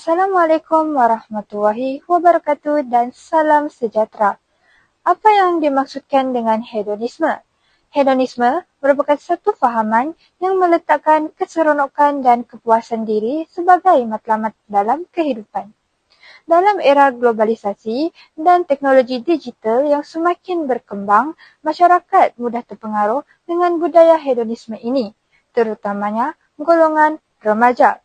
Assalamualaikum warahmatullahi wabarakatuh dan salam sejahtera. Apa yang dimaksudkan dengan hedonisme? Hedonisme merupakan satu fahaman yang meletakkan keseronokan dan kepuasan diri sebagai matlamat dalam kehidupan. Dalam era globalisasi dan teknologi digital yang semakin berkembang, masyarakat mudah terpengaruh dengan budaya hedonisme ini, terutamanya golongan remaja.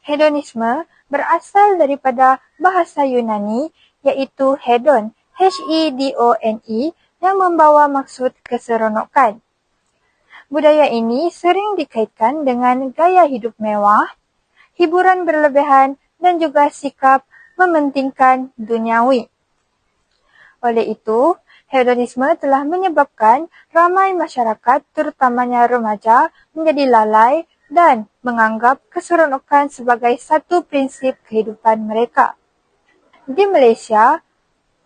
Hedonisme berasal daripada bahasa Yunani iaitu hedon, H-E-D-O-N-E, yang membawa maksud keseronokan. Budaya ini sering dikaitkan dengan gaya hidup mewah, hiburan berlebihan, dan juga sikap mementingkan duniawi. Oleh itu, hedonisme telah menyebabkan ramai masyarakat, terutamanya remaja, menjadi lalai dan menganggap keseronokan sebagai satu prinsip kehidupan mereka. Di Malaysia,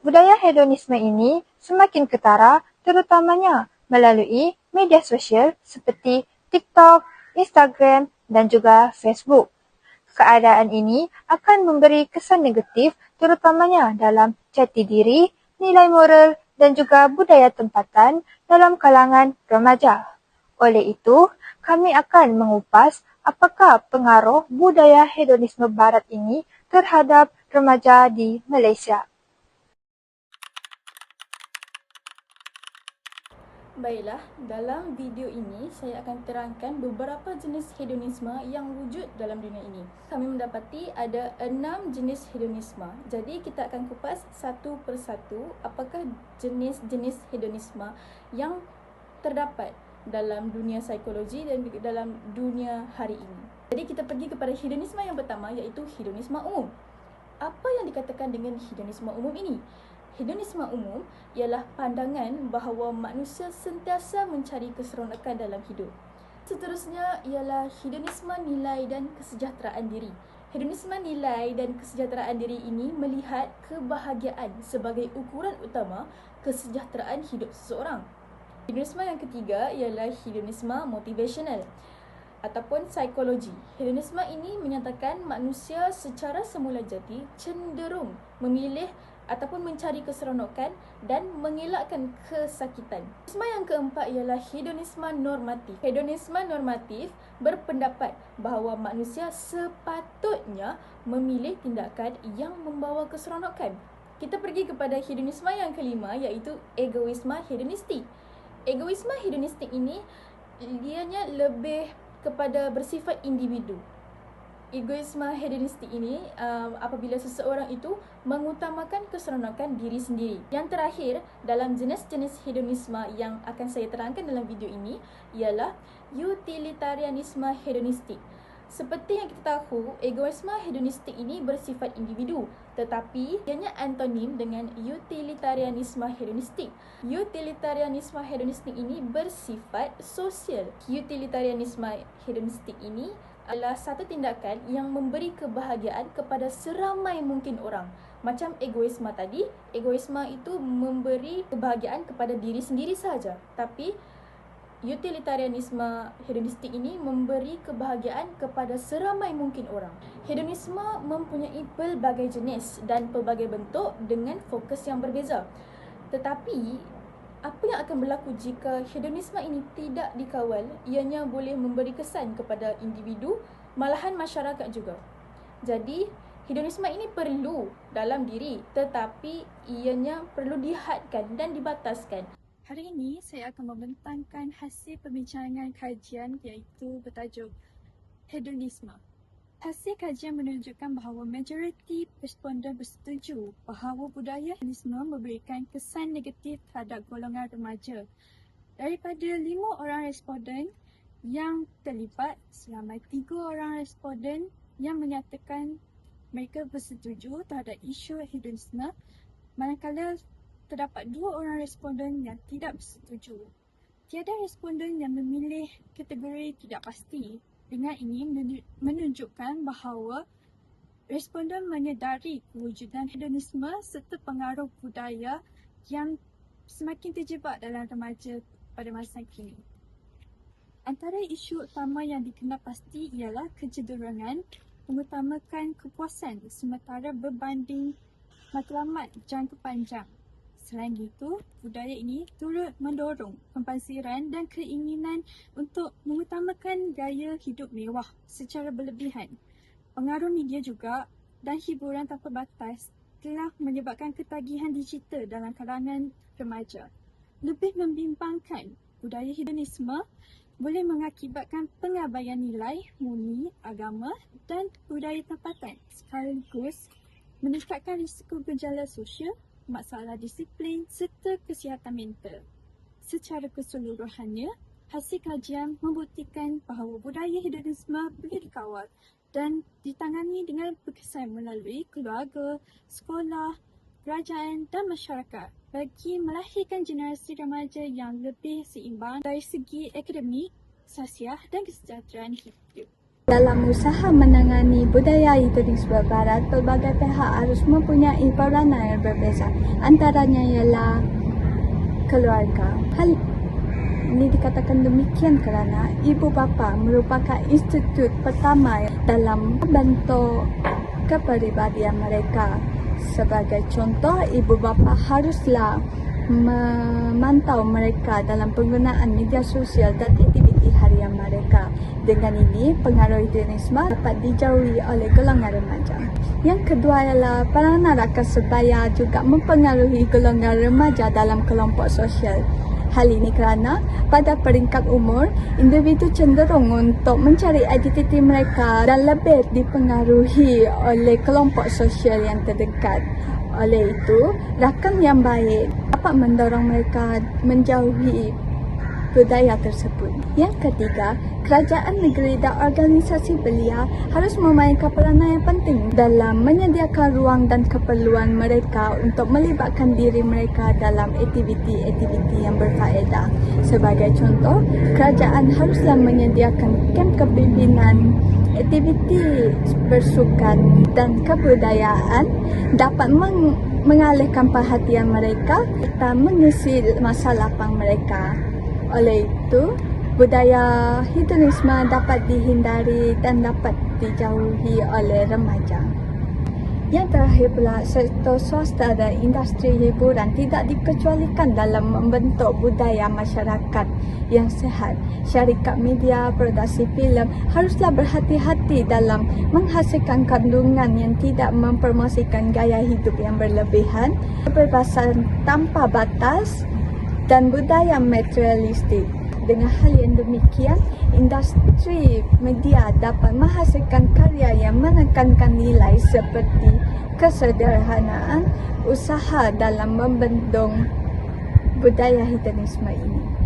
budaya hedonisme ini semakin ketara, terutamanya melalui media sosial seperti TikTok, Instagram, dan juga Facebook. Keadaan ini akan memberi kesan negatif terutamanya dalam jati diri, nilai moral, dan juga budaya tempatan dalam kalangan remaja. Oleh itu, kami akan mengupas apakah pengaruh budaya hedonisme barat ini terhadap remaja di Malaysia. Baiklah, dalam video ini saya akan terangkan beberapa jenis hedonisme yang wujud dalam dunia ini. Kami mendapati ada 6 jenis hedonisme. Jadi kita akan kupas satu persatu apakah jenis-jenis hedonisme yang terdapat dalam dunia psikologi dan dalam dunia hari ini. Jadi kita pergi kepada hedonisme yang pertama, iaitu hedonisme umum. Apa yang dikatakan dengan hedonisme umum ini? Hedonisme umum ialah pandangan bahawa manusia sentiasa mencari keseronokan dalam hidup. Seterusnya ialah hedonisme nilai dan kesejahteraan diri. Hedonisme nilai dan kesejahteraan diri ini melihat kebahagiaan sebagai ukuran utama kesejahteraan hidup seseorang. Hedonisme yang ketiga ialah hedonisme motivational ataupun psikologi. Hedonisme ini menyatakan manusia secara semula jati cenderung memilih ataupun mencari keseronokan dan mengelakkan kesakitan. Hedonisme yang keempat ialah hedonisme normatif. Hedonisme normatif berpendapat bahawa manusia sepatutnya memilih tindakan yang membawa keseronokan. Kita pergi kepada hedonisme yang kelima, iaitu egoisme hedonistik. Egoisme hedonistik ini dianya lebih kepada bersifat individu. Egoisme hedonistik ini apabila seseorang itu mengutamakan keseronokan diri sendiri. Yang terakhir dalam jenis-jenis hedonisme yang akan saya terangkan dalam video ini ialah utilitarianisme hedonistik. Seperti yang kita tahu, egoisme hedonistik ini bersifat individu, tetapi ianya antonim dengan utilitarianisme hedonistik. Utilitarianisme hedonistik ini bersifat sosial. Utilitarianisme hedonistik ini adalah satu tindakan yang memberi kebahagiaan kepada seramai mungkin orang. Macam egoisme tadi, egoisme itu memberi kebahagiaan kepada diri sendiri sahaja. Tapi utilitarianisme hedonistik ini memberi kebahagiaan kepada seramai mungkin orang. Hedonisme mempunyai pelbagai jenis dan pelbagai bentuk dengan fokus yang berbeza. Tetapi apa yang akan berlaku jika hedonisme ini tidak dikawal? Ianya boleh memberi kesan kepada individu, malahan masyarakat juga. Jadi, hedonisme ini perlu dalam diri, tetapi ianya perlu dihadkan dan dibataskan. Hari ini saya akan membentangkan hasil pembincangan kajian iaitu bertajuk hedonisme. Hasil kajian menunjukkan bahawa majoriti responden bersetuju bahawa budaya hedonisme memberikan kesan negatif terhadap golongan remaja. Daripada 5 orang responden yang terlibat, seramai 3 orang responden yang menyatakan mereka bersetuju terhadap isu hedonisme, manakala terdapat 2 orang responden yang tidak bersetuju. Tiada responden yang memilih kategori tidak pasti. Dengan ini menunjukkan bahawa responden menyedari kewujudan hedonisme serta pengaruh budaya yang semakin terjebak dalam remaja pada masa kini. Antara isu utama yang dikenal pasti ialah kecenderungan mengutamakan kepuasan sementara berbanding matlamat jangka panjang. Selain itu, budaya ini turut mendorong pembaziran dan keinginan untuk mengutamakan gaya hidup mewah secara berlebihan. Pengaruh media juga dan hiburan tanpa batas telah menyebabkan ketagihan digital dalam kalangan remaja. Lebih membimbangkan, budaya hedonisme boleh mengakibatkan pengabaian nilai, murni, agama dan budaya tempatan sekaligus meningkatkan risiko gejala sosial, masalah disiplin serta kesihatan mental. Secara keseluruhannya, hasil kajian membuktikan bahawa budaya hedonisme boleh dikawal dan ditangani dengan berkesan melalui keluarga, sekolah, kerajaan dan masyarakat bagi melahirkan generasi remaja yang lebih seimbang dari segi akademik, sosial dan kesejahteraan hidup. Dalam usaha menangani budaya hedonisme barat, pelbagai pihak harus mempunyai peranan yang berbeza. Antaranya ialah keluarga. Hal ini dikatakan demikian kerana ibu bapa merupakan institut pertama dalam membentuk kepribadian mereka. Sebagai contoh, ibu bapa haruslah memantau mereka dalam penggunaan media sosial dan aktiviti harian mereka. Dengan ini, pengaruh hedonisme dapat dijauhi oleh golongan remaja. Yang kedua ialah peranan rakan sebaya juga mempengaruhi golongan remaja dalam kelompok sosial. Hal ini kerana pada peringkat umur, individu cenderung untuk mencari identiti mereka dan lebih dipengaruhi oleh kelompok sosial yang terdekat. Oleh itu, rakan yang baik dapat mendorong mereka menjauhi budaya tersebut. Yang ketiga, kerajaan negeri dan organisasi belia harus memainkan peranan yang penting dalam menyediakan ruang dan keperluan mereka untuk melibatkan diri mereka dalam aktiviti-aktiviti yang berfaedah. Sebagai contoh, kerajaan haruslah menyediakan kem kepimpinan, aktiviti bersukan dan kebudayaan dapat mengalihkan perhatian mereka serta mengisi masa lapang mereka. Oleh itu, budaya hedonisme dapat dihindari dan dapat dijauhi oleh remaja. Yang terakhir pula, sektor swasta dan industri hiburan tidak dikecualikan dalam membentuk budaya masyarakat yang sihat. Syarikat media, produksi filem haruslah berhati-hati dalam menghasilkan kandungan yang tidak mempromosikan gaya hidup yang berlebihan, kebebasan tanpa batas dan budaya materialistik. Dengan hal yang demikian, industri media dapat menghasilkan karya yang menekankan nilai seperti kesederhanaan, usaha dalam membendung budaya hedonisme ini.